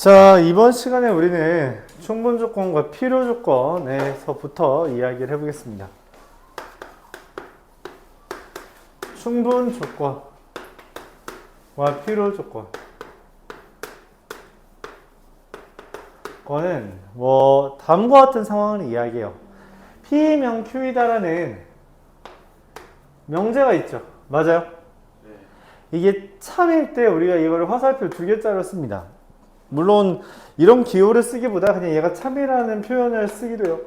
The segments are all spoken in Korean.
자, 이번 시간에 우리는 충분 조건과 필요 조건에서부터 이야기를 해보겠습니다. 충분 조건과 필요 조건. 거는 다음과 같은 상황을 이야기해요. P명 Q이다라는 명제가 있죠. 맞아요? 이게 참일 때 우리가 이걸 화살표 2개짜리로 씁니다. 물론 이런 기호를 쓰기보다 그냥 얘가 참이라는 표현을 쓰기도 해요.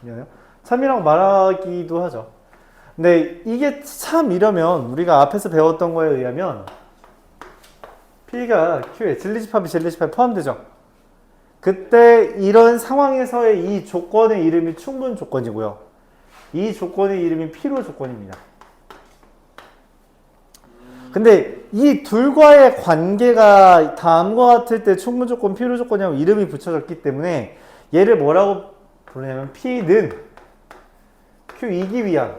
미안해요. 참이라고 말하기도 하죠. 근데 이게 참이려면 우리가 앞에서 배웠던 거에 의하면 P가 Q에 진리집합이 포함되죠. 그때 이런 상황에서의 이 조건의 이름이 충분 조건이고요. 이 조건의 이름이 필요 조건입니다. 근데 이 둘과의 관계가 다음과 같을 때 충분 조건, 필요 조건이라고 이름이 붙여졌기 때문에 얘를 뭐라고 부르냐면 P는 Q이기 위한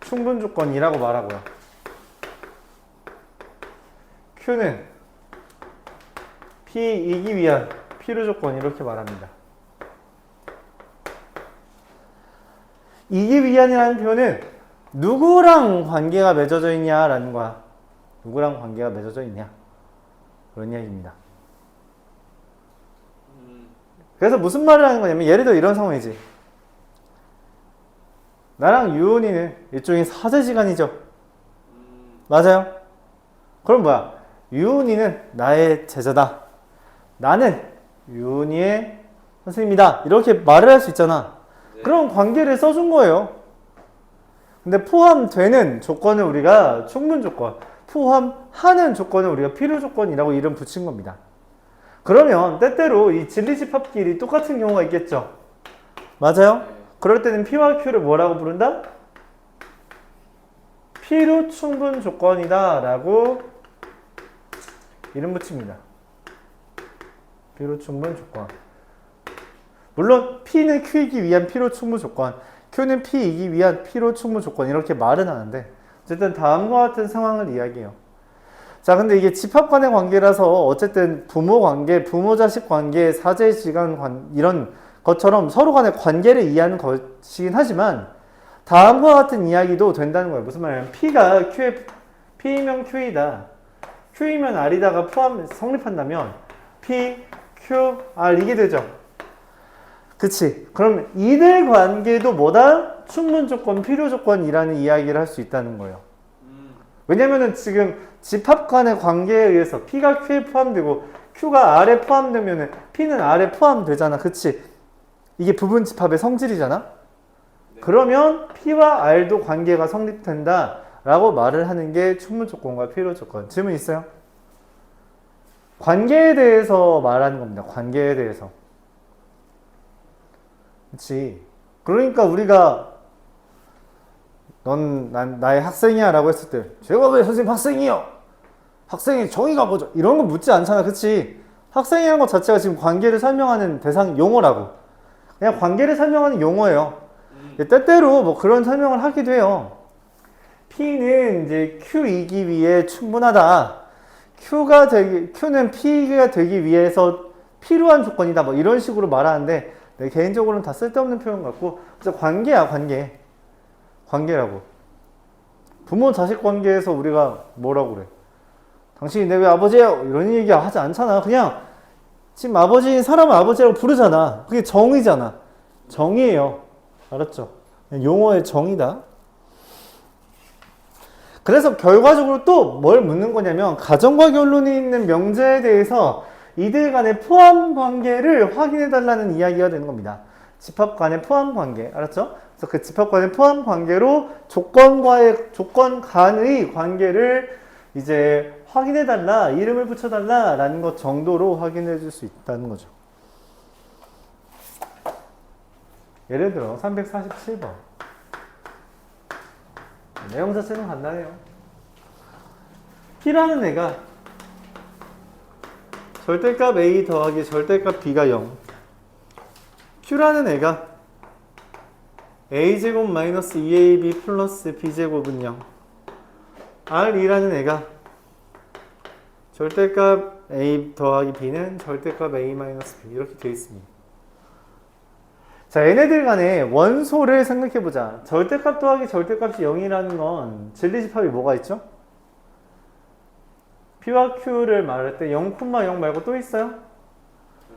충분 조건이라고 말하고요. Q는 P이기 위한 필요 조건 이렇게 말합니다. 이기 위한이라는 표현은 누구랑 관계가 맺어져 있냐라는 거야. 누구랑 관계가 맺어져 있냐. 그런 이야기입니다. 그래서 무슨 말을 하는 거냐면 예를 들어 이런 상황이지. 나랑 유은이는 일종의 사제지간이죠. 맞아요? 그럼 뭐야? 유은이는 나의 제자다. 나는 유은이의 선생님이다. 이렇게 말을 할 수 있잖아. 그런 관계를 써준 거예요. 근데 포함되는 조건을 우리가 충분 조건, 포함하는 조건을 우리가 필요 조건이라고 이름 붙인 겁니다. 그러면 때때로 이 진리집합끼리 똑같은 경우가 있겠죠? 맞아요? 그럴 때는 P와 Q를 뭐라고 부른다? 필요 충분 조건이다 라고 이름 붙입니다. 필요 충분 조건. 물론 P는 Q이기 위한 필요 충분 조건, Q는 P이기 위한 필요 충분 조건 이렇게 말은 하는데 어쨌든 다음과 같은 상황을 이야기해요. 자, 근데 이게 집합 간의 관계라서 어쨌든 부모 관계, 부모 자식 관계, 사제지간 이런 것처럼 서로 간의 관계를 이해하는 것이긴 하지만 다음과 같은 이야기도 된다는 거예요. 무슨 말이냐면 P가 P이면 Q이다. Q이면 R이다가 성립한다면 P, Q, R 이게 되죠. 그치. 그럼 이들 관계도 뭐다? 충분 조건, 필요 조건이라는 이야기를 할 수 있다는 거예요. 왜냐면은 지금 집합 간의 관계에 의해서 P가 Q에 포함되고 Q가 R에 포함되면은 P는 R에 포함되잖아. 그치. 이게 부분 집합의 성질이잖아. 네. 그러면 P와 R도 관계가 성립된다 라고 말을 하는 게 충분 조건과 필요 조건. 질문 있어요? 관계에 대해서 말하는 겁니다. 관계에 대해서. 그치. 그러니까 우리가 넌 나의 학생이야 라고 했을 때 제가 왜 선생님 학생이요? 학생의 정의가 뭐죠? 이런 거 묻지 않잖아. 그치. 학생이라는 것 자체가 지금 관계를 설명하는 대상 용어라고. 그냥 관계를 설명하는 용어예요. 때때로 뭐 그런 설명을 하기도 해요. P는 이제 Q이기 위해 충분하다. Q는 P가 되기 위해서 필요한 조건이다. 뭐 이런 식으로 말하는데 네, 개인적으로는 다 쓸데없는 표현 같고 그래서 관계야. 관계라고. 부모 자식 관계에서 우리가 뭐라고 그래? 당신이 내 왜 아버지예요? 이런 얘기 하지 않잖아. 그냥 지금 아버지인 사람을 아버지라고 부르잖아. 그게 정의잖아. 정의예요. 알았죠? 용어의 정의다. 그래서 결과적으로 또 뭘 묻는 거냐면 가정과 결론이 있는 명제에 대해서 이들 간의 포함 관계를 확인해 달라는 이야기가 되는 겁니다. 집합 간의 포함 관계. 알았죠? 그래서 그 집합 간의 포함 관계로 조건 간의 관계를 이제 확인해 달라, 이름을 붙여 달라 라는 것 정도로 확인해 줄 수 있다는 거죠. 예를 들어 347번. 내용 자체는 간단해요. P라는 애가 절대값 A 더하기 절대값 B가 0. Q라는 애가 A제곱 마이너스 2AB 플러스 B제곱은 0. R2라는 애가 절대값 A 더하기 B는 절대값 A 마이너스 B 이렇게 되어 있습니다. 자, 얘네들 간의 원소를 생각해보자. 절대값 더하기 절대값이 0이라는 건 진리집합이 뭐가 있죠? P와 Q를 말할 때 0,0 말고 또 있어요?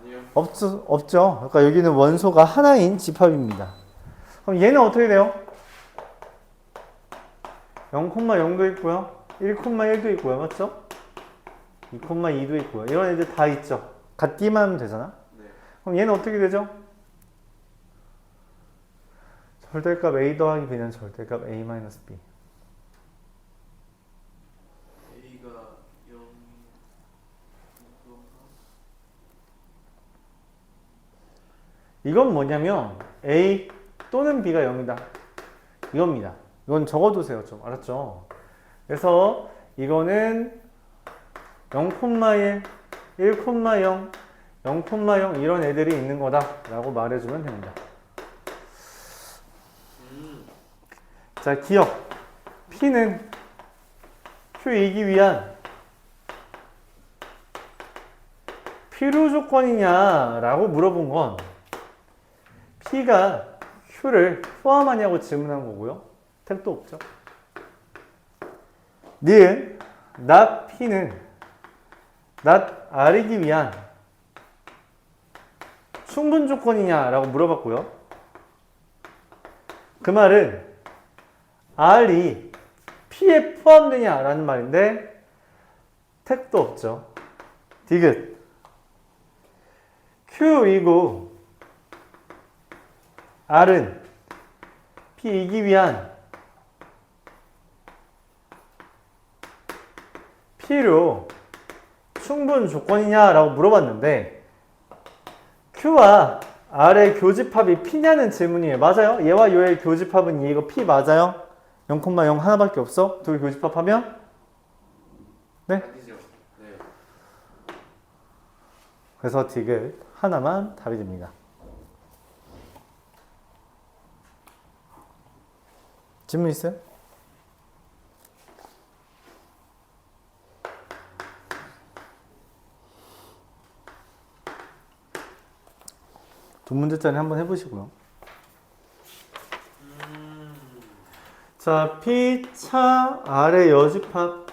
아니요. 없죠. 그러니까 여기는 원소가 하나인 집합입니다. 그럼 얘는 어떻게 돼요? 0,0도 있고요. 1,1도 있고요. 맞죠? 2,2도 있고요. 이런 애들 다 있죠. 같기만 하면 되잖아. 네. 그럼 얘는 어떻게 되죠? 절대값 A 더하기 B는 절대값 A 마이너스 B. A가 0. 이건 뭐냐면 A 또는 B가 0이다. 이겁니다. 이건 적어두세요. 좀 알았죠? 그래서 이거는 0,1, 1,0, 0,0 이런 애들이 있는 거다 라고 말해주면 됩니다. 자, 기억. P는 Q이기 위한 필요 조건이냐 라고 물어본 건 P가 Q를 포함하냐고 질문한 거고요. 택도 없죠. 니은 not P는 not R이기 위한 충분 조건이냐 라고 물어봤고요. 그 말은 R이 P에 포함되냐 라는 말인데 택도 없죠. 디귿 Q이고 R은 P이기 위한 필요 충분 조건이냐 라고 물어봤는데 Q와 R의 교집합이 P냐는 질문이에요. 맞아요? 얘와 얘의 교집합은 이거 P 맞아요? 0,0 하나밖에 없어? 둘 교집합하면? 네? 아니죠. 네. 그래서 디귿 하나만 답이 됩니다. 질문 있어요? 두 문제짜리 한번 해보시고요. 자, P 차 R의 여집합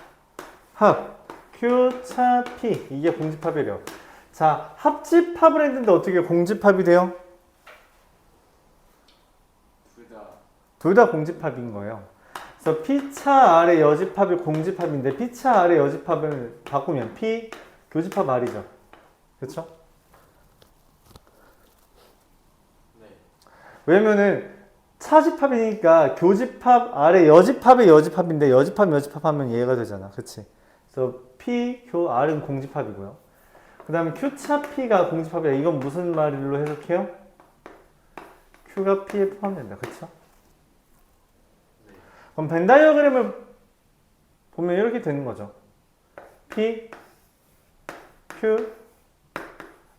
합 Q 차 P 이게 공집합이래요. 자, 합집합을 했는데 어떻게 공집합이 돼요? 둘 다 공집합인 거예요. 그래서 P 차 R의 여집합이 공집합인데 P 차 R의 여집합을 바꾸면 P 교집합 R이죠. 그렇죠? 네. 왜냐면은 차집합이니까 교집합 아래 여집합의 여집합인데 여집합 하면 얘가 되잖아. 그치? 그래서 P, 교, R은 공집합이고요. 그 다음에 Q차 P가 공집합이야. 이건 무슨 말로 해석해요? Q가 P에 포함된다. 그쵸? 네. 그럼 벤 다이어그램을 보면 이렇게 되는 거죠. P, Q,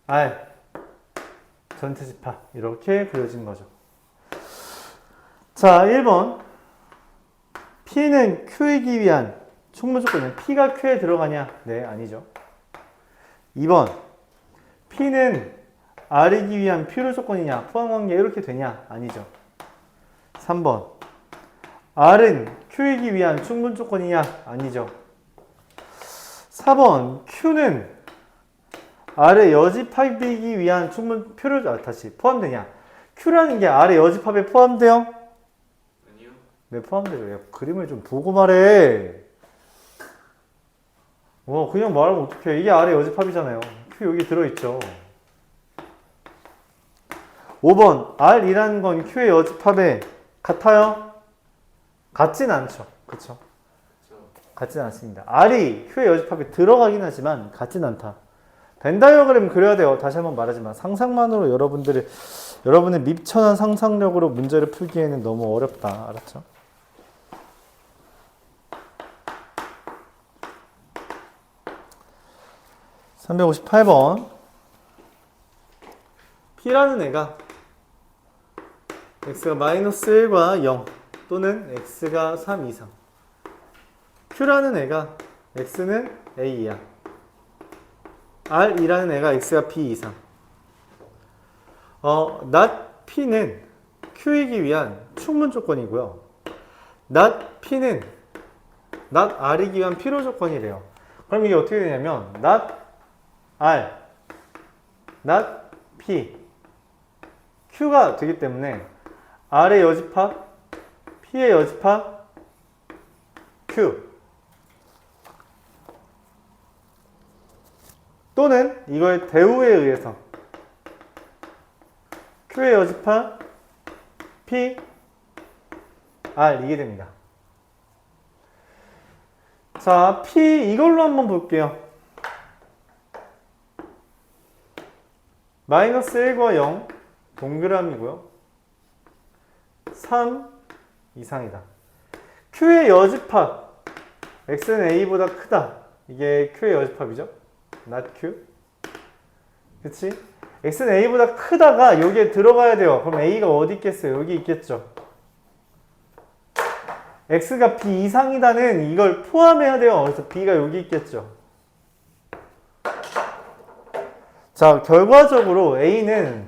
R 전체 집합 이렇게 그려진 거죠. 자, 1번 P는 Q이기 위한 충분 조건이냐? P가 Q에 들어가냐? 네, 아니죠. 2번 P는 R이기 위한 필요 조건이냐? 포함관계 이렇게 되냐? 아니죠. 3번 R은 Q이기 위한 충분 조건이냐? 아니죠. 4번 Q는 R의 여집합이기 위한 충분 필요 다시 포함되냐? Q라는 게 R의 여집합에 포함돼요? 아니요. 네, 포함되죠. 야, 그림을 좀 보고 말해. 그냥 말하면 어떡해. 이게 R의 여집합이잖아요. Q 여기 들어있죠. 5번 R이라는 건 Q의 여집합에 같아요? 같진 않죠. 그쵸? 그렇죠. 같진 않습니다. R이 Q의 여집합에 들어가긴 하지만 같진 않다. 벤 다이어그램 그려야 돼요. 다시 한번 말하지만 상상만으로 여러분의 밉천한 상상력으로 문제를 풀기에는 너무 어렵다. 알았죠? (358번) P라는 애가 x가 마이너스 1과 0 또는 x가 3 이상 Q라는 애가 x는 a야. R이라는 애가 X가 B 이상. not P는 Q이기 위한 충분 조건이고요. not P는 not R이기 위한 필요 조건이래요. 그럼 이게 어떻게 되냐면 not R, not P, Q가 되기 때문에 R의 여집합, P의 여집합, Q. 또는 이걸 대우에 의해서 Q의 여집합, P, R 이게 됩니다. 자, P 이걸로 한번 볼게요. 마이너스 1과 0 동그라미고요. 3 이상이다. Q의 여집합 X는 A보다 크다. 이게 Q의 여집합이죠. not Q. 그치? X는 A보다 크다가 여기에 들어가야 돼요. 그럼 A가 어디 있겠어요? 여기 있겠죠. X가 B 이상이다는 이걸 포함해야 돼요. 그래서 B가 여기 있겠죠. 자, 결과적으로 A는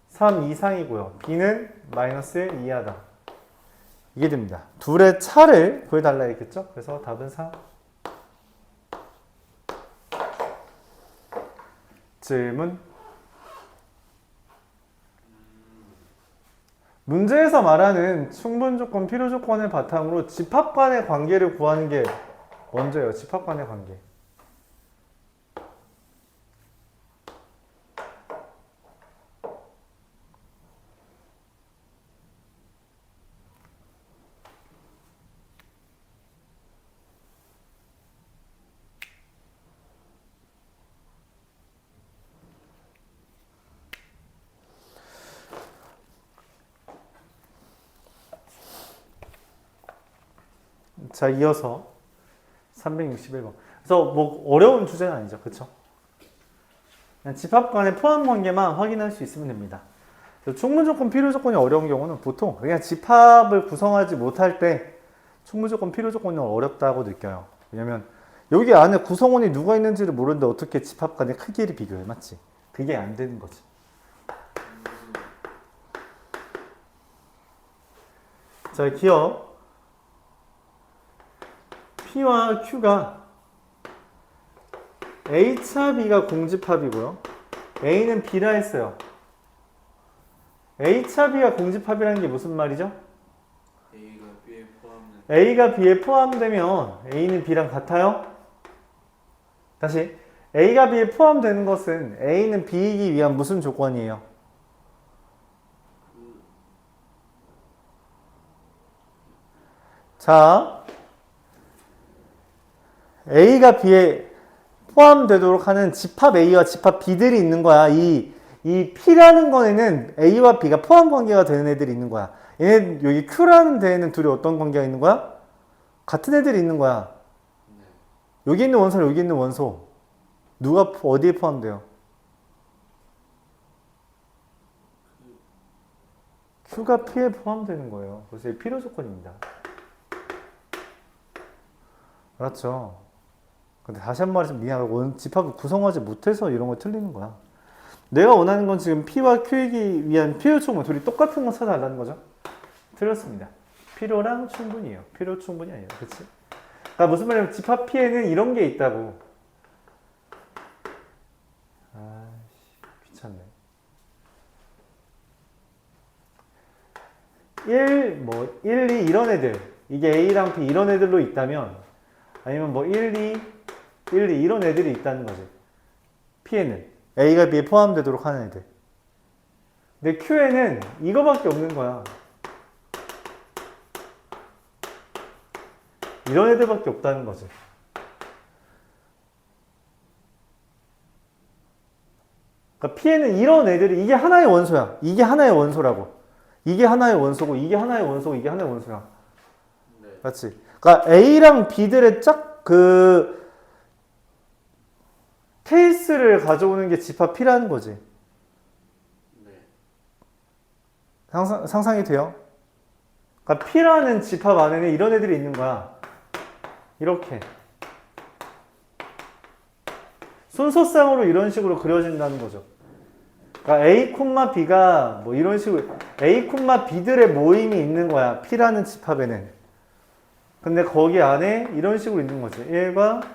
3 이상이고요. B는 마이너스 1 이하다. 이게 됩니다. 둘의 차를 구해달라 했겠죠? 그래서 답은 4. 질문. 문제에서 말하는 충분 조건, 필요 조건을 바탕으로 집합 간의 관계를 구하는 게 먼저예요. 집합 간의 관계. 자, 이어서 361번. 그래서 뭐 어려운 주제는 아니죠. 그쵸? 그냥 집합 간의 포함 관계만 확인할 수 있으면 됩니다. 충분 조건, 필요 조건이 어려운 경우는 보통 그냥 집합을 구성하지 못할 때 충분 조건, 필요 조건이 어렵다고 느껴요. 왜냐면 여기 안에 구성원이 누가 있는지를 모르는데 어떻게 집합 간의 크기를 비교해. 맞지? 그게 안 되는 거지. 자, 기억. P와 Q가 A차 B가 공집합이고요. A는 B라 했어요. A차 B가 공집합이라는 게 무슨 말이죠? A가 B에 포함된. A가 B에 포함되면 A는 B랑 같아요? 다시. A가 B에 포함되는 것은 A는 B이기 위한 무슨 조건이에요? 자, A가 B에 포함되도록 하는 집합 A와 집합 B들이 있는 거야. 이 P라는 거에는 A와 B가 포함 관계가 되는 애들이 있는 거야. 얘네 여기 Q라는 데에는 둘이 어떤 관계가 있는 거야? 같은 애들이 있는 거야. 네. 여기 있는 원소, 여기 있는 원소. 누가 어디에 포함돼요? Q가 P에 포함되는 거예요. 그래서 필요 조건입니다. 그렇죠. 근데 다시 한 번 말해서 미안하고 집합을 구성하지 못해서 이런 거 틀리는 거야. 내가 원하는 건 지금 P와 Q이기 위한 필요 충분 둘이 똑같은 거 찾아달라는 거죠. 틀렸습니다. 필요랑 충분이에요. 필요 충분이 아니에요. 그치? 그러니까 무슨 말이냐면 집합 P에는 이런 게 있다고. 귀찮네. 1, 2 이런 애들. 이게 A랑 B 이런 애들로 있다면 아니면 뭐 1, 2 이런 애들이 있다는 거지. P에는 A가 B에 포함되도록 하는 애들. 근데 Q에는 이거밖에 없는 거야. 이런 애들밖에 없다는 거지. 그러니까 P에는 이런 애들이 이게 하나의 원소야. 이게 하나의 원소라고. 이게 하나의 원소고 이게 하나의 원소고 이게 하나의 원소야. 네. 맞지? 그러니까 A랑 B들의 케이스를 가져오는 게 집합 P라는 거지. 네. 상상이 돼요? 그러니까 P라는 집합 안에는 이런 애들이 있는 거야. 이렇게. 순서상으로 이런 식으로 그려진다는 거죠. 그러니까 A, B가 뭐 이런 식으로 A, B들의 모임이 있는 거야. P라는 집합에는. 근데 거기 안에 이런 식으로 있는 거지. 1과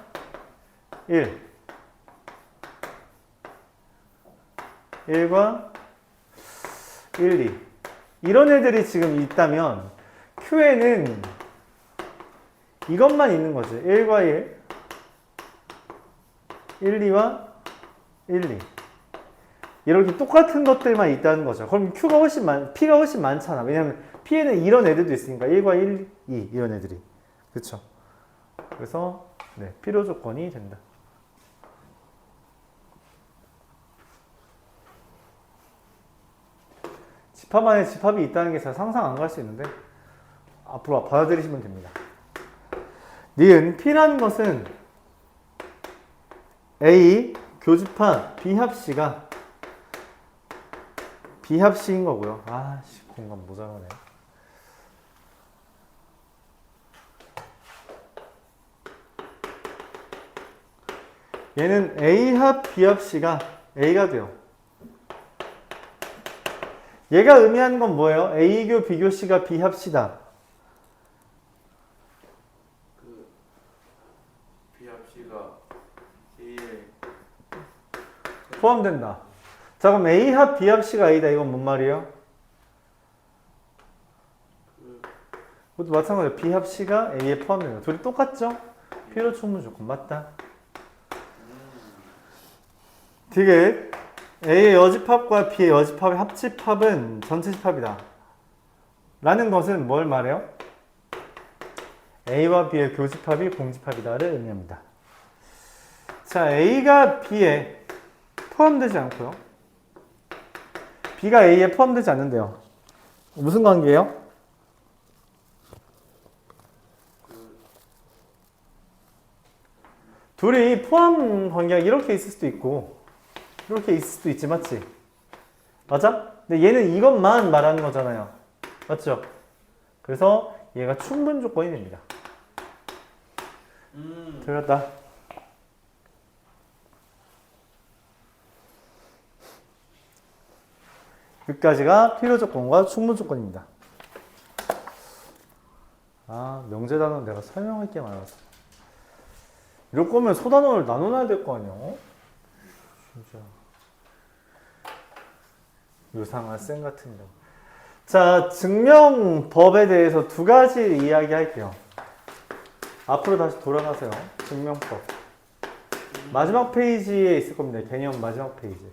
1. 1과 1, 2. 이런 애들이 지금 있다면 Q에는 이것만 있는 거지. 1과 1, 1, 2와 1, 2. 이렇게 똑같은 것들만 있다는 거죠. 그럼 Q가 P가 훨씬 많잖아. 왜냐면 P에는 이런 애들도 있으니까 1과 1, 2 이런 애들이. 그렇죠? 그래서 네, 필요 조건이 된다. 집합 안에 집합이 있다는 게 잘 상상 안 갈 수 있는데 앞으로 받아들이시면 됩니다. 니은 P라는 것은 A 교집합 B합씨가 B합씨인 거고요. 아씨 공간 모자라네. 얘는 A합 B합씨가 A가 돼요. 얘가 의미하는 건 뭐예요? A교 B교씨가 B합씨다. 그 B합씨가 A에 포함된다. 자 그럼 A합 B합씨가 A다. 이건 뭔 말이에요? 그것도 마찬가지로 B합씨가 A에 포함된다. 둘이 똑같죠? 필요 충분 조건 맞다. 되게 A의 여집합과 B의 여집합의 합집합은 전체 집합이다. 라는 것은 뭘 말해요? A와 B의 교집합이 공집합이다를 의미합니다. 자, A가 B에 포함되지 않고요. B가 A에 포함되지 않는데요. 무슨 관계예요? 둘이 포함 관계가 이렇게 있을 수도 있고 이렇게 있을 수도 있지, 맞지? 맞아? 근데 얘는 이것만 말하는 거잖아요. 맞죠? 그래서 얘가 충분 조건이 됩니다. 들렸다. 여기까지가 필요 조건과 충분 조건입니다. 아, 명제 단어는 내가 설명할 게 많아서. 이럴 거면 소단어를 나눠놔야 될 거 아니야? 진짜. 유상한 쌤 같은 거. 자, 증명법에 대해서 두 가지 이야기 할게요. 앞으로 다시 돌아가세요. 증명법. 마지막 페이지에 있을 겁니다. 개념 마지막 페이지.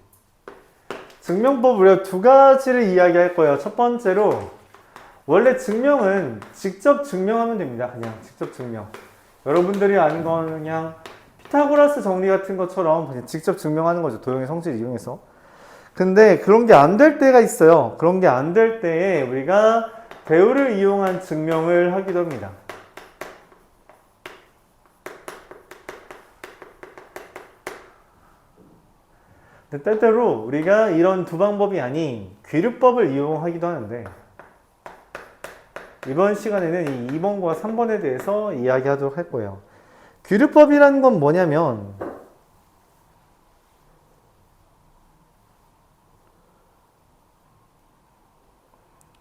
증명법 우리가 두 가지를 이야기할 거예요. 첫 번째로 원래 증명은 직접 증명하면 됩니다. 그냥 직접 증명. 여러분들이 아는 건 그냥 피타고라스 정리 같은 것처럼 그냥 직접 증명하는 거죠. 도형의 성질을 이용해서. 근데 그런 게 안 될 때가 있어요. 그런 게 안 될 때에 우리가 배우를 이용한 증명을 하기도 합니다. 근데 때때로 우리가 이런 두 방법이 아닌 귀류법을 이용하기도 하는데 이번 시간에는 이 2번과 3번에 대해서 이야기하도록 할 거예요. 귀류법이라는 건 뭐냐면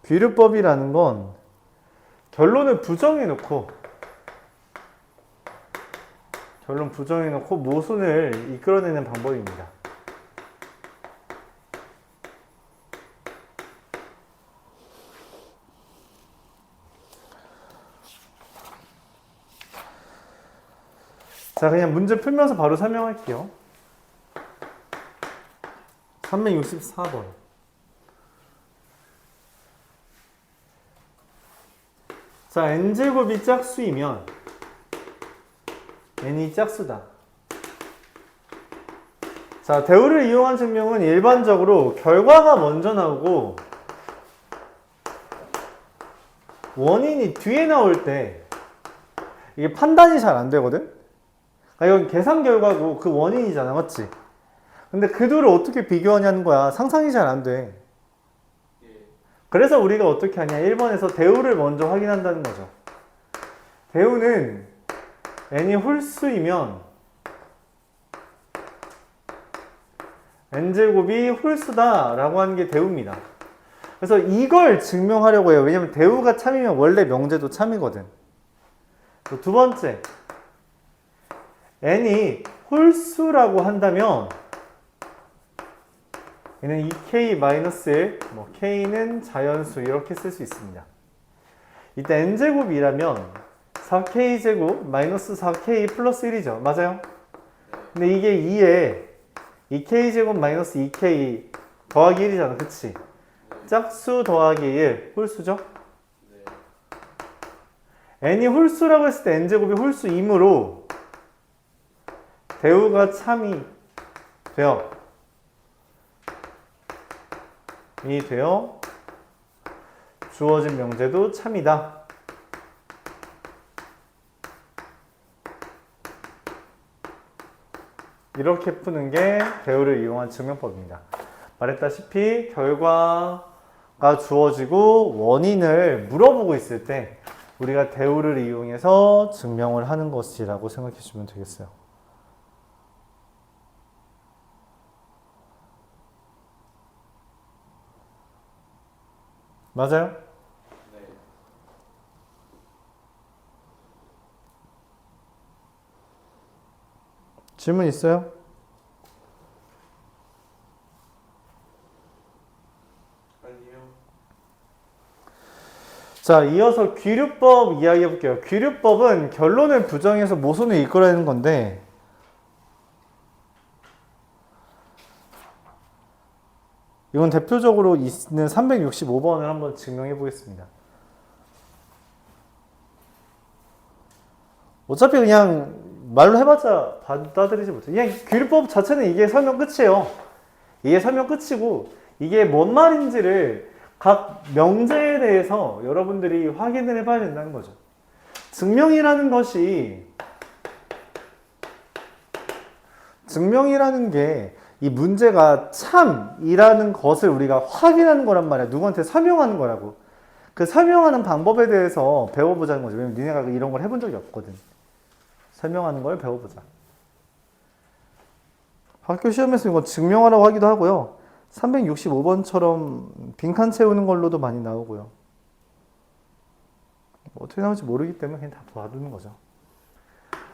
귀류법이라는 건 결론을 부정해놓고 모순을 이끌어내는 방법입니다. 자, 그냥 문제 풀면서 바로 설명할게요. 364번. 자, n제곱이 짝수이면 n이 짝수다. 자, 대우를 이용한 증명은 일반적으로 결과가 먼저 나오고 원인이 뒤에 나올 때 이게 판단이 잘 안 되거든? 이건 계산 결과고 그 원인이잖아, 맞지? 근데 그 둘을 어떻게 비교하냐는 거야. 상상이 잘 안 돼. 그래서 우리가 어떻게 하냐. 1번에서 대우를 먼저 확인한다는 거죠. 대우는 n이 홀수이면 n제곱이 홀수다 라고 하는 게 대우입니다. 그래서 이걸 증명하려고 해요. 왜냐면 대우가 참이면 원래 명제도 참이거든. 또 두 번째, n이 홀수라고 한다면 얘는 2k-1, 뭐 k는 자연수 이렇게 쓸 수 있습니다. 이때 n제곱이라면 4k제곱 마이너스 4k 플러스 1이죠. 맞아요? 근데 이게 2에 2k제곱 마이너스 2k 더하기 1이잖아. 그치? 짝수 더하기 1 홀수죠? n이 홀수라고 했을 때 n제곱이 홀수이므로 대우가 참이 되어 주어진 명제도 참이다. 이렇게 푸는 게 대우를 이용한 증명법입니다. 말했다시피 결과가 주어지고 원인을 물어보고 있을 때 우리가 대우를 이용해서 증명을 하는 것이라고 생각해 주면 되겠어요. 맞아요? 네. 질문 있어요? 아니요. 자, 이어서 귀류법 이야기해 볼게요. 귀류법은 결론을 부정해서 모순을 이끌어내는 건데 이건 대표적으로 있는 365번을 한번 증명해 보겠습니다. 어차피 그냥 말로 해봤자 받아들이지 못해. 그냥 귀류법 자체는 이게 설명 끝이에요. 이게 설명 끝이고 이게 뭔 말인지를 각 명제에 대해서 여러분들이 확인을 해봐야 된다는 거죠. 증명이라는 게 이 문제가 참이라는 것을 우리가 확인하는 거란 말이야. 누구한테 설명하는 거라고. 그 설명하는 방법에 대해서 배워보자는 거죠. 왜냐면 니네가 이런 걸 해본 적이 없거든. 설명하는 걸 배워보자. 학교 시험에서 이거 증명하라고 하기도 하고요. 365번처럼 빈칸 채우는 걸로도 많이 나오고요. 어떻게 나올지 모르기 때문에 그냥 다 봐두는 거죠.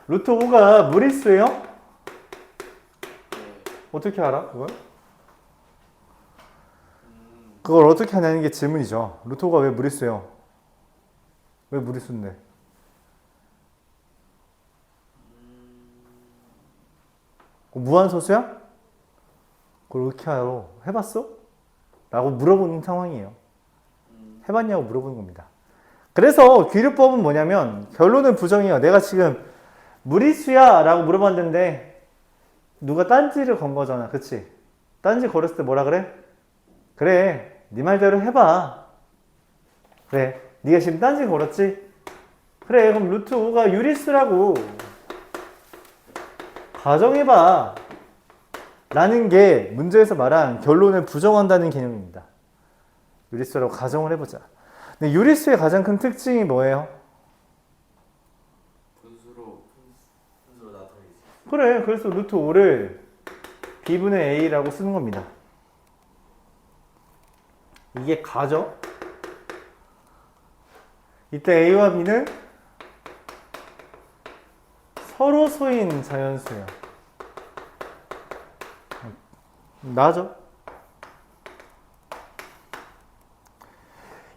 루트 5가 무리수예요? 어떻게 알아? 그걸 어떻게 하냐는 게 질문이죠. 루트 5가 왜 무리수예요? 왜 무리수인데? 무한소수야? 그걸 어떻게 알아? 해봤어? 라고 물어보는 상황이에요. 해봤냐고 물어보는 겁니다. 그래서 귀류법은 뭐냐면 결론은 부정이에요. 내가 지금 무리수야 라고 물어봤는데 누가 딴지를 건 거잖아. 그치? 딴지 걸었을 때 뭐라 그래? 그래, 네 말대로 해봐. 그래, 네가 지금 딴지 걸었지? 그래, 그럼 루트 5가 유리수라고 가정해봐 라는 게 문제에서 말한 결론을 부정한다는 개념입니다. 유리수라고 가정을 해보자. 근데 유리수의 가장 큰 특징이 뭐예요? 분수로 나타내지. 그래, 그래서 루트 5를 b분의 a라고 쓰는 겁니다. 이게 가죠? 이때 a와 b는 서로 소인 자연수예요. 나죠?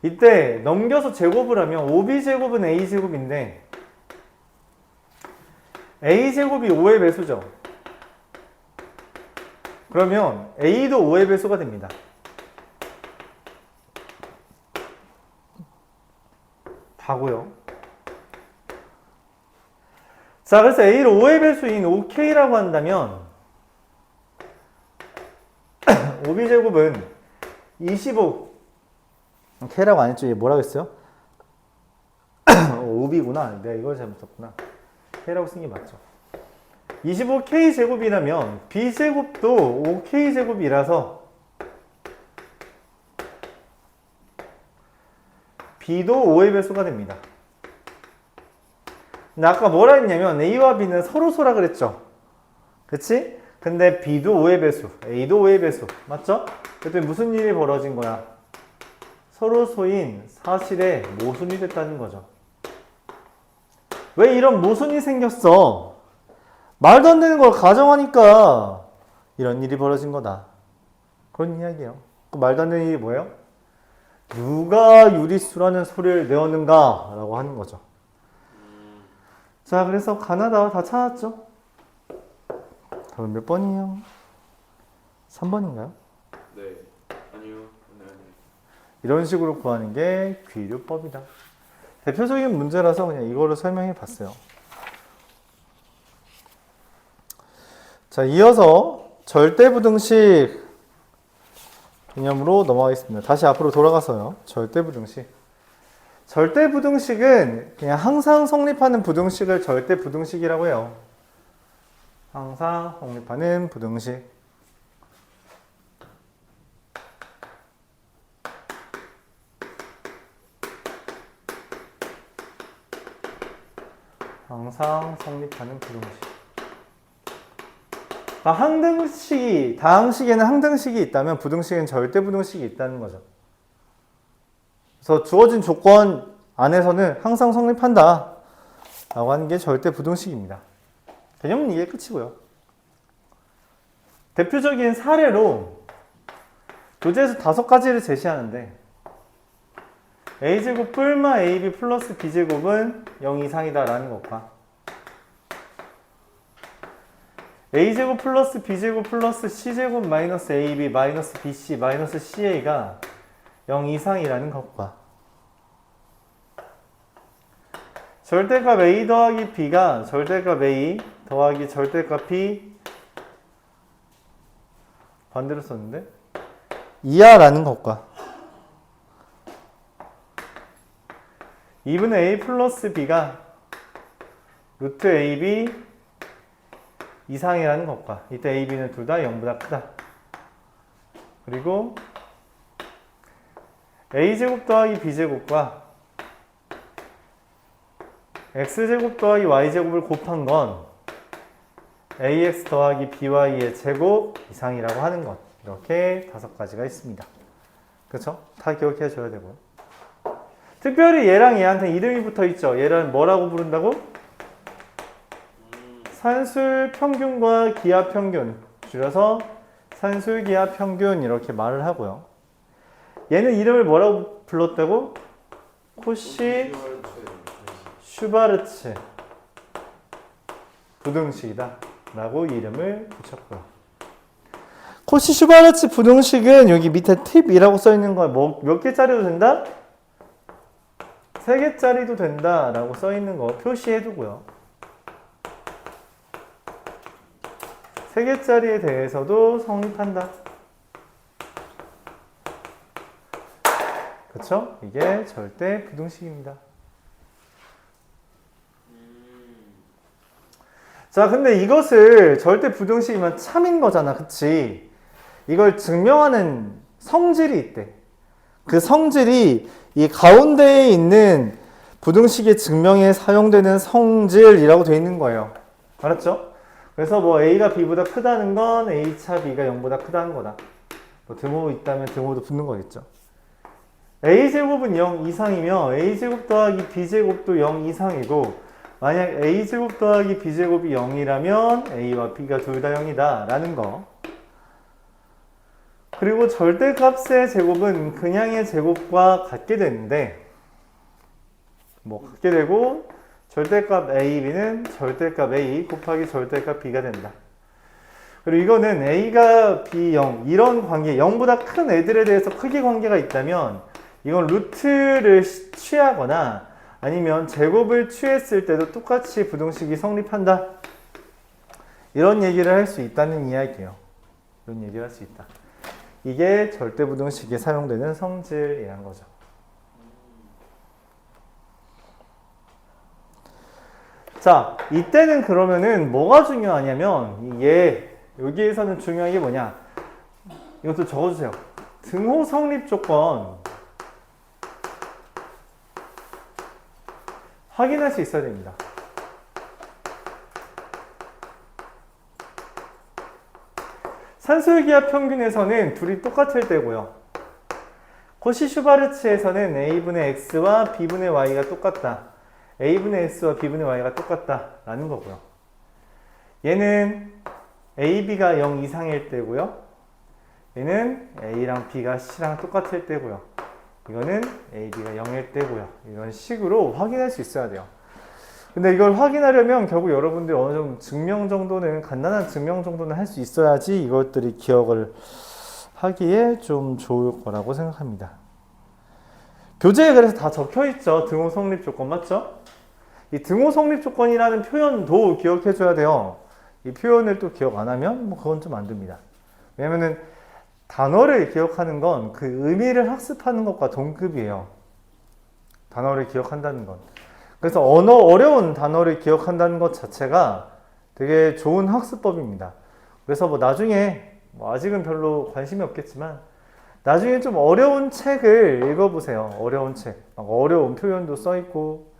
이때 넘겨서 제곱을 하면 5b제곱은 a제곱인데 a제곱이 5의 배수죠. 그러면 a도 5의 배수가 됩니다. 다고요. 자, 그래서 a를 5의 배수인 5k라고 한다면 5b제곱은 25k라고 안 했죠? 얘 뭐라고 했어요? 5b구나. 내가 이걸 잘못 썼구나. k라고 쓴 게 맞죠. 25k 제곱이라면 b제곱도 5k 제곱이라서 b도 5의 배수가 됩니다. 근데 아까 뭐라 했냐면 a와 b는 서로 소라 그랬죠. 그치? 근데 B도 5의 배수, A도 5의 배수. 맞죠? 그랬더니 무슨 일이 벌어진 거야? 서로 소인 사실의 모순이 됐다는 거죠. 왜 이런 모순이 생겼어? 말도 안 되는 걸 가정하니까 이런 일이 벌어진 거다. 그런 이야기예요. 그 말도 안 되는 일이 뭐예요? 누가 유리수라는 소리를 내었는가? 라고 하는 거죠. 자, 그래서 가나다 다 찾았죠? 다음 몇 번이에요? 3번인가요? 네. 아니요. 네. 이런 식으로 구하는 게 귀류법이다. 대표적인 문제라서 그냥 이거를 설명해 봤어요. 자, 이어서 절대부등식 개념으로 넘어가겠습니다. 다시 앞으로 돌아가서요. 절대부등식. 절대부등식은 그냥 항상 성립하는 부등식을 절대부등식이라고 해요. 항상 성립하는 부등식. 항상 성립하는 부등식. 항등식이, 다항식에는 항등식이 있다면 부등식에는 절대부등식이 있다는 거죠. 그래서 주어진 조건 안에서는 항상 성립한다 라고 하는 게 절대부등식입니다. 개념은 이게 끝이고요. 대표적인 사례로 교재에서 5가지를 제시하는데 a제곱 뿔마 ab 플러스 b제곱은 0 이상이다 라는 것과 a제곱 플러스 b제곱 플러스 c제곱 마이너스 ab 마이너스 bc 마이너스 ca가 0 이상이라는 것과 절대값 a 더하기 b가 절대값 a 더하기 절대값 b 반대로 썼는데 이하라는 것과 2분의 a 플러스 b가 루트 ab 이상이라는 것과 이때 a, b는 둘 다 0보다 크다. 그리고 a제곱 더하기 b제곱과 x제곱 더하기 y제곱을 곱한 건 ax 더하기 by의 제곱 이상이라고 하는 것. 이렇게 5가지가 있습니다. 그렇죠? 다 기억해 줘야 되고요. 특별히 얘랑 얘한테 이름이 붙어 있죠. 얘를 뭐라고 부른다고? 산술 평균과 기하 평균. 줄여서 산술 기하 평균 이렇게 말을 하고요. 얘는 이름을 뭐라고 불렀다고? 코시 슈바르츠 부등식이다 라고 이름을 붙였고요. 코시 슈바르츠 부등식은 여기 밑에 팁이라고 써있는 거 몇 개짜리도 된다? 3개짜리도 된다 라고 써있는 거 표시해 두고요. 3개짜리에 대해서도 성립한다. 그쵸? 이게 절대 부등식입니다. 자, 근데 이것을 절대 부등식이면 참인 거잖아. 그치? 이걸 증명하는 성질이 있대. 그 성질이 이 가운데에 있는 부등식의 증명에 사용되는 성질이라고 되어 있는 거예요. 알았죠? 그래서 뭐 a가 b보다 크다는 건 a차 b가 0보다 크다는 거다. 뭐 등호 있다면 등호도 붙는 거겠죠. a제곱은 0 이상이며 a제곱 더하기 b제곱도 0 이상이고 만약 a제곱 더하기 b제곱이 0이라면 a와 b가 둘 다 0이다 라는 거. 그리고 절대값의 제곱은 그냥의 제곱과 같게 되는데 뭐 같게 되고 절대값 a, b는 절대값 a 곱하기 절대값 b가 된다. 그리고 이거는 a가 b 0 이런 관계 0보다 큰 애들에 대해서 크기 관계가 있다면 이건 루트를 취하거나 아니면 제곱을 취했을 때도 똑같이 부등식이 성립한다. 이런 얘기를 할 수 있다는 이야기예요. 이런 얘기를 할 수 있다. 이게 절대부등식에 사용되는 성질이란 거죠. 자, 이때는 그러면은 뭐가 중요하냐면 여기에서는 중요한 게 뭐냐? 이것도 적어주세요. 등호 성립 조건 확인할 수 있어야 됩니다. 산술기압 평균에서는 둘이 똑같을 때고요. 코시-슈바르츠에서는 a분의 x와 b분의 y가 똑같다. a분의 x와 b분의 y가 똑같다 라는 거고요. 얘는 ab가 0 이상일 때고요. 얘는 a랑 b가 c랑 똑같을 때고요. 이거는 ab가 0일 때고요. 이런 식으로 확인할 수 있어야 돼요. 근데 이걸 확인하려면 결국 여러분들이 어느 정도 증명 정도는, 간단한 증명 정도는 할 수 있어야지 이것들이 기억을 하기에 좀 좋을 거라고 생각합니다. 교재에 그래서 다 적혀 있죠. 등호 성립 조건 맞죠? 이 등호 성립 조건이라는 표현도 기억해 줘야 돼요. 이 표현을 또 기억 안 하면 뭐 그건 좀 안 됩니다. 왜냐면은 단어를 기억하는 건 그 의미를 학습하는 것과 동급이에요. 단어를 기억한다는 건. 그래서 어려운 단어를 기억한다는 것 자체가 되게 좋은 학습법입니다. 그래서 뭐 나중에, 뭐 아직은 별로 관심이 없겠지만, 나중에 좀 어려운 책을 읽어보세요. 어려운 책. 막 어려운 표현도 써있고,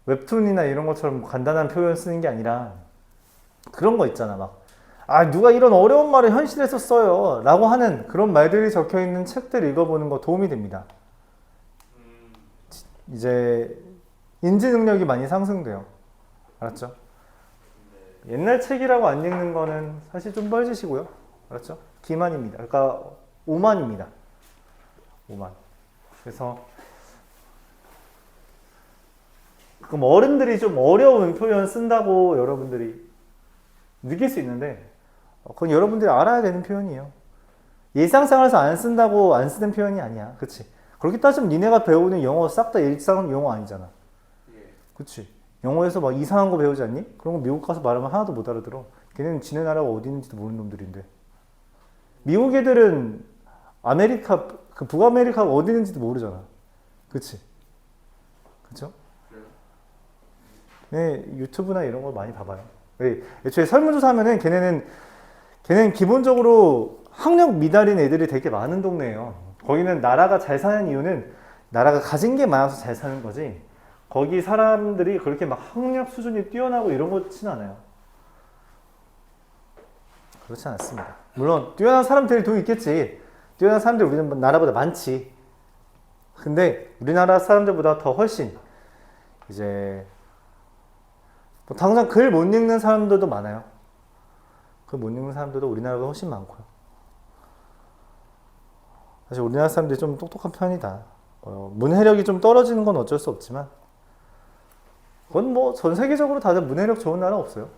웹툰이나 이런 것처럼 간단한 표현 쓰는 게 아니라, 그런 거 있잖아. 막, 누가 이런 어려운 말을 현실에서 써요. 라고 하는 그런 말들이 적혀 있는 책들 읽어보는 거 도움이 됩니다. 이제, 인지 능력이 많이 상승돼요. 알았죠? 옛날 책이라고 안 읽는 거는 사실 좀 뻘짓이고요. 알았죠? 기만입니다. 그러니까 오만입니다. 오만. 그래서 그럼 어른들이 좀 어려운 표현 쓴다고 여러분들이 느낄 수 있는데 그건 여러분들이 알아야 되는 표현이에요. 일상생활에서 안 쓴다고 안 쓰는 표현이 아니야. 그치? 그렇게 따지면 니네가 배우는 영어 싹 다 일상 영어 아니잖아. 그치? 영어에서 막 이상한 거 배우지 않니? 그런 거 미국 가서 말하면 하나도 못 알아들어. 걔네는 지네 나라가 어디 있는지도 모르는 놈들인데. 미국 애들은 아메리카, 그 북아메리카가 어디 있는지도 모르잖아. 그치? 그쵸? 네, 유튜브나 이런 거 많이 봐봐요. 애초에 설문조사 하면은 걔네는 기본적으로 학력 미달인 애들이 되게 많은 동네예요. 거기는 나라가 잘 사는 이유는 나라가 가진 게 많아서 잘 사는 거지. 거기 사람들이 그렇게 막 학력 수준이 뛰어나고 이런 거 같진 않아요. 그렇지 않습니다. 물론 뛰어난 사람들이 돈 있겠지. 뛰어난 사람들이 우리 나라보다 많지. 근데 우리나라 사람들보다 더 훨씬 이제 뭐 당장 글 못 읽는 사람들도 많아요. 글 못 읽는 사람들도 우리나라보다 훨씬 많고요. 사실 우리나라 사람들이 좀 똑똑한 편이다. 문해력이 좀 떨어지는 건 어쩔 수 없지만 그건 뭐 전 세계적으로 다들 문해력 좋은 나라 없어요.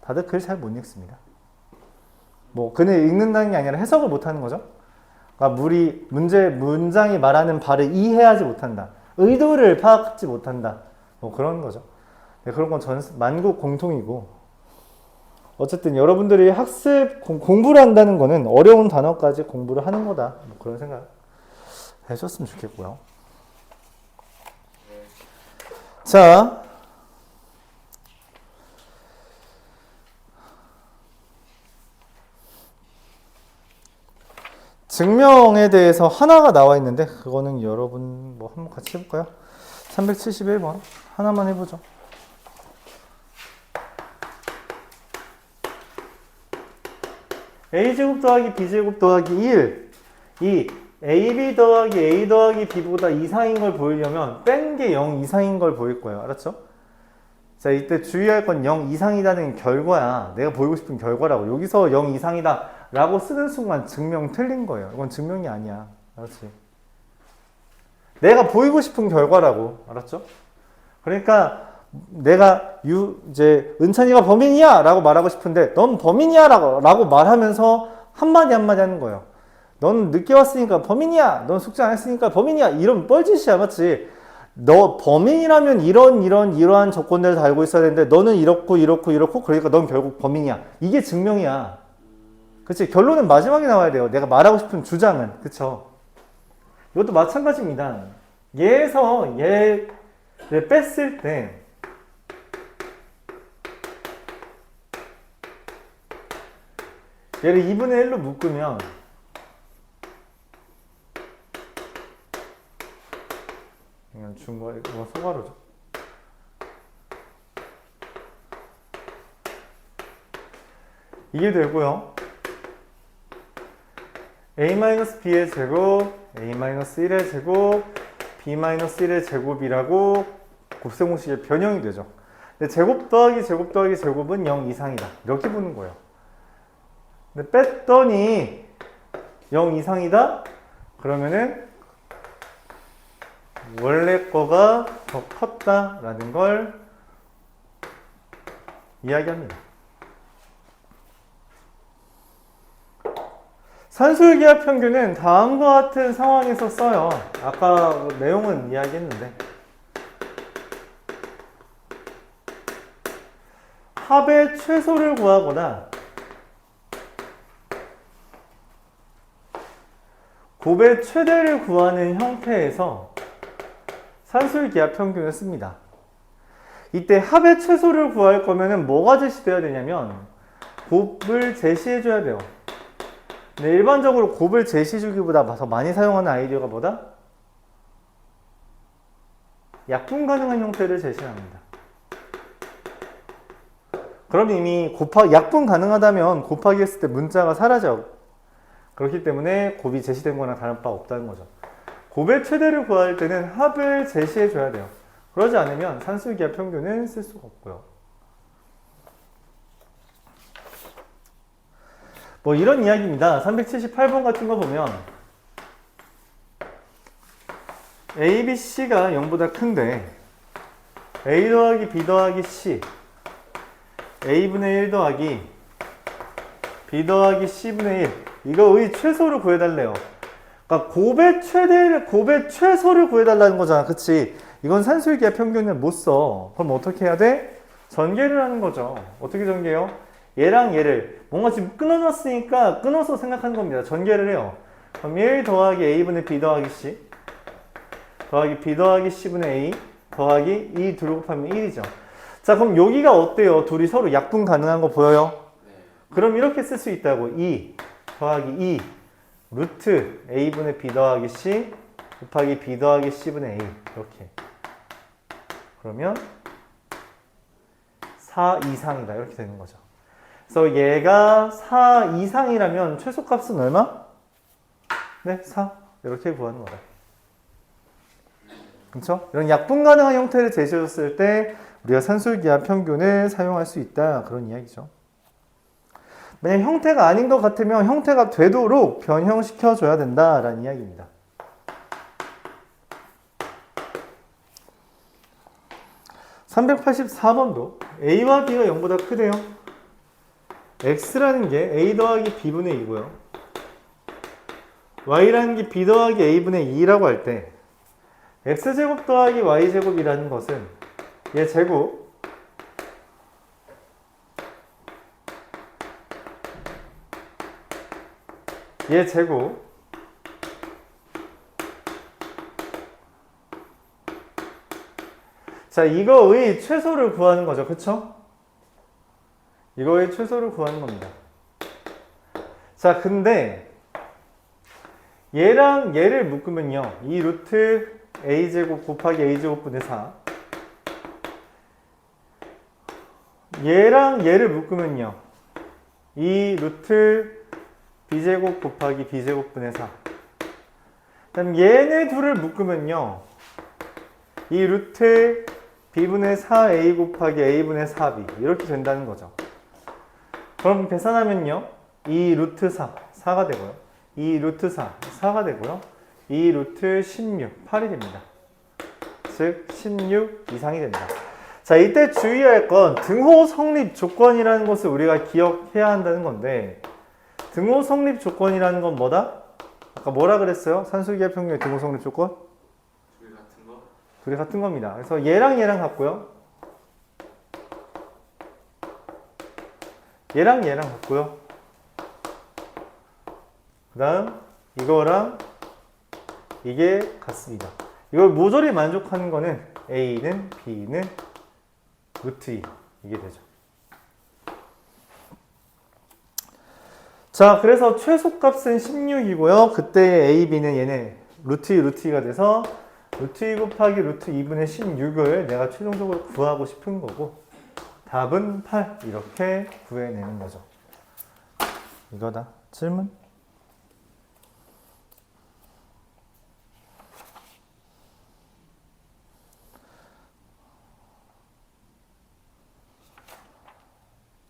다들 글 잘 못 읽습니다. 뭐 그는 읽는다는 게 아니라 해석을 못 하는 거죠. 그러니까 문장이 말하는 바를 이해하지 못한다. 의도를 파악하지 못한다. 뭐 그런 거죠. 네, 그런 건 만국 공통이고 어쨌든 여러분들이 공부를 한다는 거는 어려운 단어까지 공부를 하는 거다. 뭐 그런 생각 해줬으면 좋겠고요. 자, 증명에 대해서 하나가 나와 있는데 그거는 여러분 뭐 한번 같이 해볼까요? 371번 하나만 해보죠. a제곱 더하기 b제곱 더하기 1 이 ab 더하기 a 더하기 b보다 이상인 걸 보이려면 뺀 게 0 이상인 걸 보일 거예요. 알았죠? 자, 이때 주의할 건 0 이상이라는 결과야. 내가 보이고 싶은 결과라고. 여기서 0 이상이다 라고 쓰는 순간 증명 틀린 거예요. 이건 증명이 아니야. 알았지? 내가 보이고 싶은 결과라고. 알았죠? 그러니까 내가 이제 은찬이가 범인이야 라고 말하고 싶은데 넌 범인이야 라고 말하면서 한마디 하는 거예요. 넌 늦게 왔으니까 범인이야. 넌 숙제 안 했으니까 범인이야. 이런 뻘짓이야. 맞지? 너 범인이라면 이러한 조건들을 다 알고 있어야 되는데 너는 이렇고 그러니까 넌 결국 범인이야. 이게 증명이야. 그치? 결론은 마지막에 나와야 돼요. 내가 말하고 싶은 주장은. 그쵸? 이것도 마찬가지입니다. 얘에서 얘를 뺐을 때 얘를 2분의 1로 묶으면 이건 중거, 이건 소괄호죠. 이게 되고요. a-b의 제곱, a-1의 제곱, b-1의 제곱이라고 곱셈공식의 변형이 되죠. 근데 제곱 더하기 제곱 더하기 제곱은 0 이상이다. 이렇게 보는 거예요. 근데 뺐더니 0 이상이다? 그러면은 원래 거가 더 컸다라는 걸 이야기합니다. 산술기하 평균은 다음과 같은 상황에서 써요. 아까 내용은 이야기했는데 합의 최소를 구하거나 곱의 최대를 구하는 형태에서 산술기하 평균을 씁니다. 이때 합의 최소를 구할 거면은 뭐가 제시되어야 되냐면 곱을 제시해 줘야 돼요. 근데 일반적으로 곱을 제시해 주기보다 더 많이 사용하는 아이디어가 뭐다? 약분 가능한 형태를 제시합니다. 그럼 이미 약분 가능하다면 곱하기 했을 때 문자가 사라져. 그렇기 때문에 곱이 제시된 거나 다른 바 없다는 거죠. 곱의 최대를 구할 때는 합을 제시해 줘야 돼요. 그러지 않으면 산술기하 평균은 쓸 수가 없고요. 뭐 이런 이야기입니다. 378번 같은 거 보면 A, B, C가 0보다 큰데 A 더하기 B 더하기 C A분의 1 더하기 B 더하기 C분의 1 이거의 최소를 구해달래요. 그러니까 곱의 최소를 구해달라는 거잖아. 그치? 이건 산술기하 평균을 못 써. 그럼 어떻게 해야 돼? 전개를 하는 거죠. 어떻게 전개해요? 얘랑 얘를 뭔가 지금 끊어놨으니까 끊어서 생각하는 겁니다. 전개를 해요. 그럼 1 더하기 A분의 B 더하기 C 더하기 B 더하기 C분의 A 더하기 2 둘을 곱하면 1이죠. 자, 그럼 여기가 어때요? 둘이 서로 약분 가능한 거 보여요? 네. 그럼 이렇게 쓸 수 있다고. 2 더하기 2 루트 A분의 B 더하기 C 곱하기 B 더하기 C분의 A 이렇게. 그러면 4 이상이다. 이렇게 되는 거죠. 그래서 얘가 4 이상이라면 최소값은 얼마? 네, 4. 이렇게 구하는 거다. 그렇죠? 이런 약분 가능한 형태를 제시했을 때 우리가 산술기하 평균을 사용할 수 있다. 그런 이야기죠. 만약 형태가 아닌 것 같으면 형태가 되도록 변형시켜줘야 된다라는 이야기입니다. (384번도) A와 B가 0보다 크대요. X라는 게 A 더하기 B분의 2고요. Y라는 게 B 더하기 A분의 2라고 할 때 X제곱 더하기 Y제곱이라는 것은 얘 제곱 얘 제곱 자, 이거의 최소를 구하는 거죠. 그쵸? 이거의 최소를 구하는 겁니다. 자, 근데 얘랑 얘를 묶으면요. 이 루트 a제곱 곱하기 a제곱분의 4 얘랑 얘를 묶으면요. 이 루트 b제곱 곱하기 b제곱분의 4 그다음 얘네 둘을 묶으면요. 이 루트 b분의 4a 곱하기 a분의 4b 이렇게 된다는 거죠. 그럼 계산하면요. 이 루트 4가 되고요. 이 루트 4가 되고요. 이 루트 16, 8이 됩니다. 즉 16 이상이 됩니다. 자, 이때 주의할 건 등호 성립 조건이라는 것을 우리가 기억해야 한다는 건데 등호 성립 조건이라는 건 뭐다? 아까 뭐라 그랬어요? 산술기하 평균의 등호 성립 조건? 둘이 같은 거? 둘이 같은 겁니다. 그래서 얘랑 얘랑 같고요. 얘랑 얘랑 같고요. 그 다음 이거랑 이게 같습니다. 이걸 모조리 만족하는 거는 A는 B는 루트 2 이게 되죠. 자, 그래서 최소값은 16이고요. 그때 A, B는 얘네 루트 2, 루트 2가 돼서 루트 2 곱하기 루트 2분의 16을 내가 최종적으로 구하고 싶은 거고 답은 8 이렇게 구해내는 거죠. 이거다. 질문?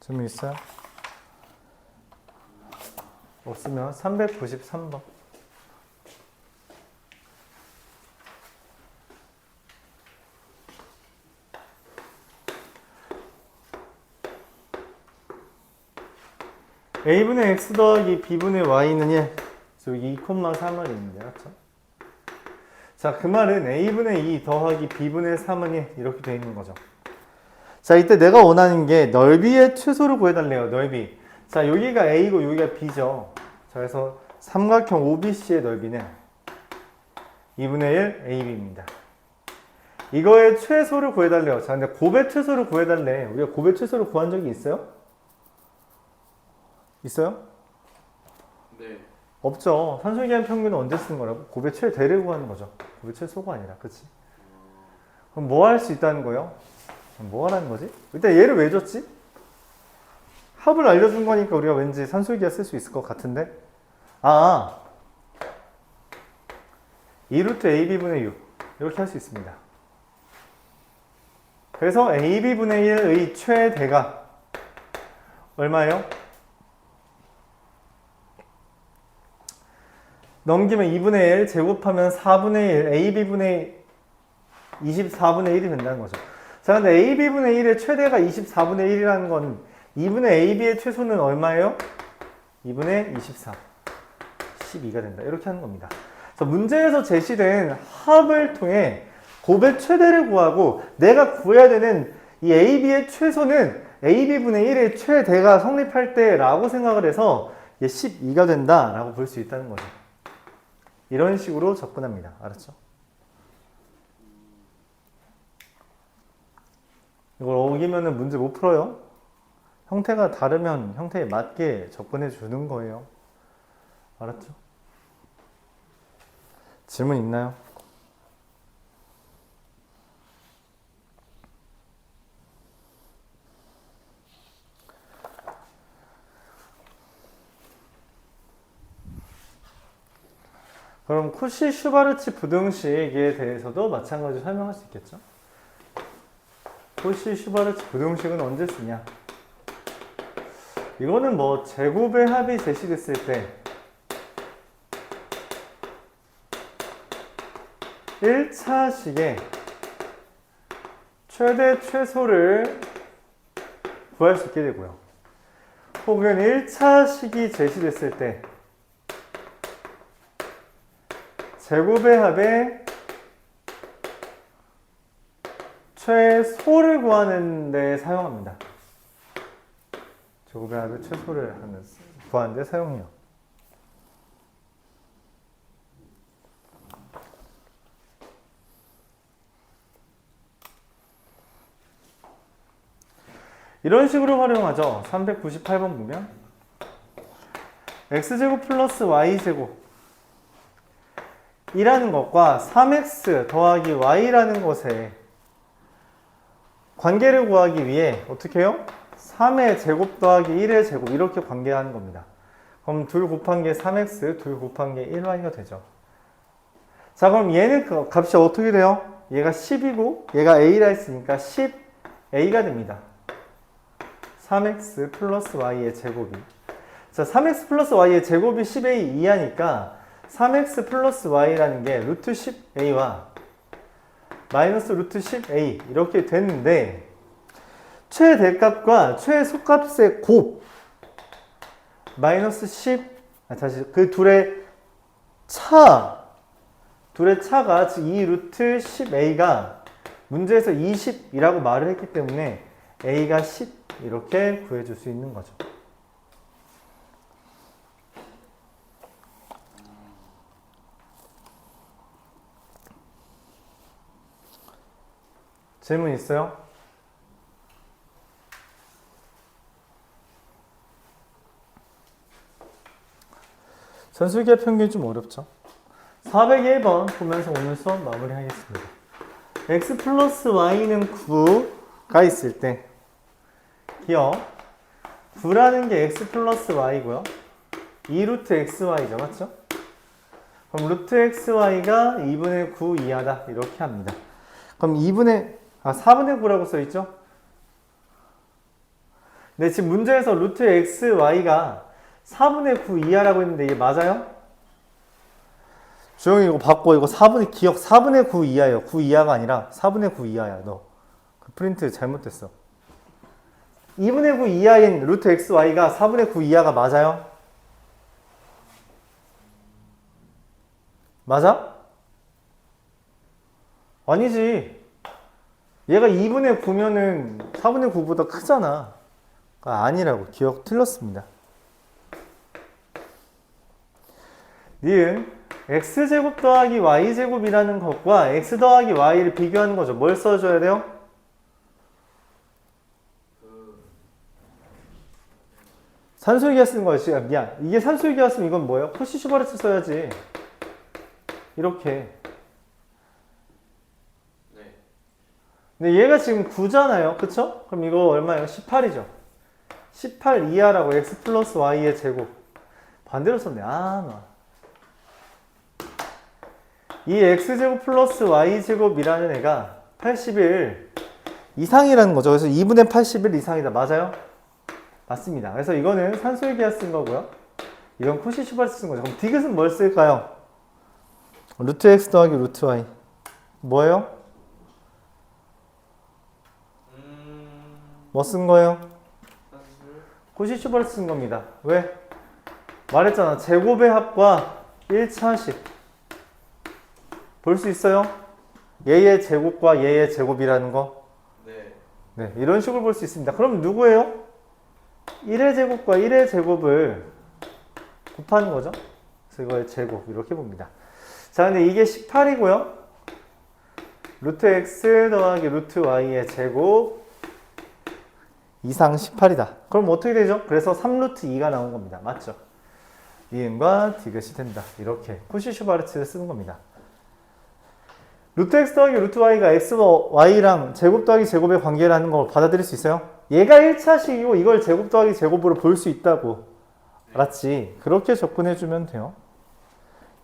질문 있어요? 없으면 393번. a분의 x 더하기 b분의 y는 1. 여기 2,3을 있는데, 그렇죠? 자, 그 말은 a분의 2 더하기 b분의 3은 1 이렇게 되어 있는 거죠. 자, 이때 내가 원하는 게 넓이의 최소를 구해달래요. 넓이. 자, 여기가 a고 여기가 b죠. 자, 그래서 삼각형 OBC의 넓이는 2분의 1 AB입니다. 이거의 최소를 구해달래요. 자, 근데 곱의 최소를 구해달래. 우리가 곱의 최소를 구한 적이 있어요? 있어요? 네. 없죠. 산술기한 평균은 언제 쓰는 거라고? 곱의 최대를 구하는 거죠. 곱의 최소가 아니라, 그치? 그럼 뭐 할 수 있다는 거예요? 뭐 하라는 거지? 일단 얘를 왜 줬지? 합을 알려준 거니까 우리가 왠지 산술기하 쓸 수 있을 것 같은데? 아, 2루트 AB분의 6 이렇게 할 수 있습니다. 그래서 AB분의 1의 최대가 얼마예요? 넘기면 2분의 1 제곱하면 4분의 1 AB분의 24분의 1이 된다는 거죠. 자, 근데 AB분의 1의 최대가 24분의 1이라는 건 2분의 AB의 최소는 얼마예요? 2분의 24 12가 된다. 이렇게 하는 겁니다. 자, 문제에서 제시된 합을 통해 곱의 최대를 구하고 내가 구해야 되는 이 AB의 최소는 AB분의 1의 최대가 성립할 때 라고 생각을 해서 이게 12가 된다 라고 볼 수 있다는 거죠. 이런 식으로 접근합니다. 알았죠? 이걸 어기면은 문제 못 풀어요. 형태가 다르면 형태에 맞게 접근해 주는 거예요. 알았죠? 질문 있나요? 그럼 코시-슈바르츠 부등식에 대해서도 마찬가지로 설명할 수 있겠죠? 코시-슈바르츠 부등식은 언제 쓰냐? 이거는 뭐 제곱의 합이 제시됐을 때 1차식의 최대 최소를 구할 수 있게 되고요. 혹은 1차식이 제시됐을 때 제곱의 합의 최소를 구하는 데 사용합니다. 제곱의 합의 최소를 구하는 데 사용해요. 이런 식으로 활용하죠. 398번 보면 x제곱 플러스 y제곱 이라는 것과 3x 더하기 y라는 것에 관계를 구하기 위해 어떻게 해요? 3의 제곱 더하기 1의 제곱 이렇게 관계하는 겁니다. 그럼 2 곱한 게 3x, 2 곱한 게 1y가 되죠. 자, 그럼 얘는 그 값이 어떻게 돼요? 얘가 10이고 얘가 a라 했으니까 10a가 됩니다. 3x 플러스 y의 제곱이. 자, 3x 플러스 y의 제곱이 10a 이하니까 3x 플러스 y라는 게 루트 10a와 마이너스 루트 10a 이렇게 됐는데 최대값과 최소값의 곱 마이너스 10 다시 그 둘의 차가 즉 2 루트 10a가 문제에서 20이라고 말을 했기 때문에 a가 10 이렇게 구해줄 수 있는 거죠. 질문 있어요? 전술기하 평균이 좀 어렵죠? 401번 보면서 오늘 수업 마무리하겠습니다. x 플러스 y는 9가 있을 때 기억 9라는 게 x 플러스 y고요. 2 루트 xy죠. 맞죠? 그럼 루트 xy가 2분의 9 이하다. 이렇게 합니다. 그럼 4분의 9라고 써있죠? 근데 지금 문제에서 루트 x, y가 4분의 9 이하라고 했는데 이게 맞아요? 주영이 이거 바꿔. 이거 4분의 9 이하예요. 9 이하가 아니라 4분의 9 이하야. 너 그 프린트 잘못됐어. 2분의 9 이하인 루트 x, y가 4분의 9 이하가 맞아요? 맞아? 아니지. 얘가 2분의 9면은 4분의 9보다 크잖아. 아니라고. 기억 틀렸습니다. 니은 x제곱 더하기 y제곱이라는 것과 x 더하기 y를 비교하는 거죠. 뭘 써줘야 돼요? 산술기하 쓰는 거지. 미안. 이게 산술기하였으면 이건 뭐예요? 코시 슈바르트 써야지. 이렇게. 네. 근데 얘가 지금 9잖아요. 그쵸? 그럼 이거 얼마예요? 18이죠. 18 이하라고 x 플러스 y의 제곱. 반대로 썼네. 이 x제곱 플러스 y제곱이라는 애가 81 이상이라는 거죠. 그래서 2분의 81 이상이다. 맞아요? 맞습니다. 그래서 이거는 산술기하 쓴 거고요. 이건 코시 슈바르트 쓴 거죠. 그럼 디귿은 뭘 쓸까요? 루트 x 더하기 루트 y. 뭐예요? 뭐 쓴 거예요? 코시 슈바르트 쓴 겁니다. 왜? 말했잖아. 제곱의 합과 1차식. 볼 수 있어요? 얘의 제곱과 얘의 제곱이라는 거? 네. 네, 이런 식으로 볼 수 있습니다. 그럼 누구예요? 1의 제곱과 1의 제곱을 곱하는 거죠. 그래서 이거의 제곱 이렇게 봅니다. 자, 근데 이게 18이고요. 루트 x 더하기 루트 y의 제곱 이상 18이다. 그럼 어떻게 되죠? 그래서 3루트 2가 나온 겁니다. 맞죠? 니은과 디귿이 된다. 이렇게 코시 슈바르트를 쓰는 겁니다. 루트 x 더하기 루트 y가 x와 y랑 제곱 더하기 제곱의 관계라는 걸 받아들일 수 있어요? 얘가 1차식이고 이걸 제곱 더하기 제곱으로 볼 수 있다고. 알았지? 그렇게 접근해주면 돼요.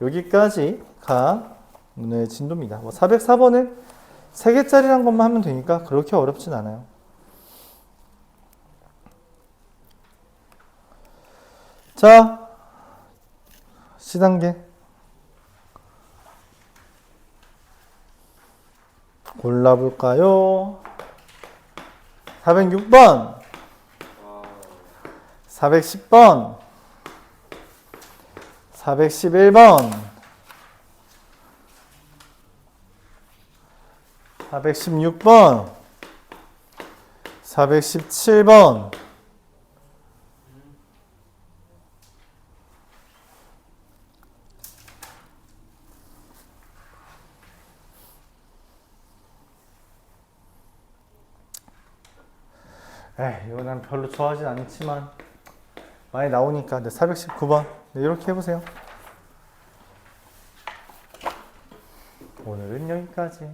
여기까지가 오늘 진도입니다. 뭐 404번은 3개짜리란 것만 하면 되니까 그렇게 어렵진 않아요. 자, C단계. 골라볼까요? 406번, 410번, 411번, 416번, 417번, 이거 난 별로 좋아하진 않지만 많이 나오니까 419번 이렇게 해보세요. 오늘은 여기까지.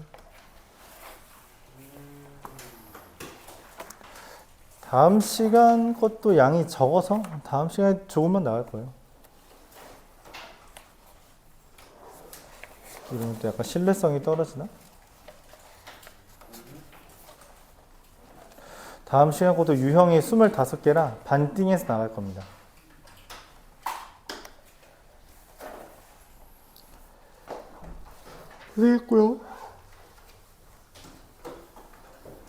다음 시간 것도 양이 적어서 다음 시간에 조금만 나갈 거예요. 이런 것도 약간 신뢰성이 떨어지나? 다음 시간 것도 유형이 25개라 반띵해서 나갈 겁니다. 되겠고요.